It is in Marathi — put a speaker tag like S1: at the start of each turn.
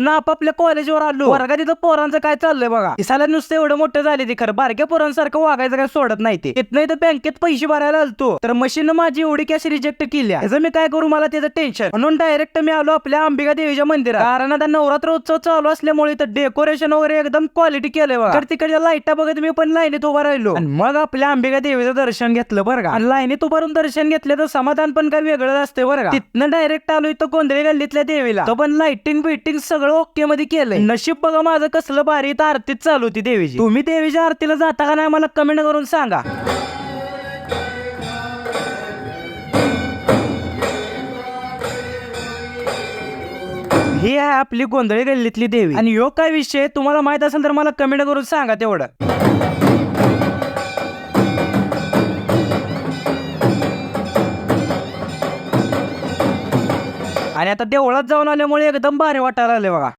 S1: ना आपापल्या कॉलेजवर आलो. वर्गात तिथं पोरांचं काय चाललंय बघा. दिसायला नुसतं एवढं मोठं झाले ते, खरं बारक्या पोरांसारखं वागायचं काय सोडत नाही ते. इथनं इथं बँकेत पैसे भरायला आलतो तर मशीन माझी एवढी कॅश रिजेक्ट केली. याचं मी काय करू, मला त्याचं टेन्शन. म्हणून डायरेक्ट मी आलो आपल्या अंबिका देवीच्या मंदिरात. कारण आता नवरात्र उत्सव चालू असल्यामुळे तर डेकोरेशन वगैरे एकदम क्वालिटी केलंय बघा. तर तिकडच्या लाईटा बघत मी पण लाईनीत उभा राहिलो आणि मग आपल्या अंबिका देवीचं दर्शन घेतलं बरं का. आणि लाईनीत उभारून दर्शन घेतलं तर समाधान पण काय वेगळं असते बरं का. तिथनं डायरेक्ट आलो इथं गोंधळी गल्लीतल्या देवीला. तो पण लाइटिंग बिटिंग सगळं ओके मध्ये केलंय. नशीब बघा माझं कसलं भारी, तर आरतीच चालू होती देवीची. तुम्ही देवीच्या आरतीला जाता का नाही मला कमेंट करून सांगा. ही आहे आपली गोंधळी गल्लीतली देवी. आणि ह्यो काय विषय तुम्हाला माहित असेल तर मला कमेंट करून सांगा तेवढं. आणि आता देवळात जाऊन आल्यामुळे एकदम भारी वाटायला आले बघा.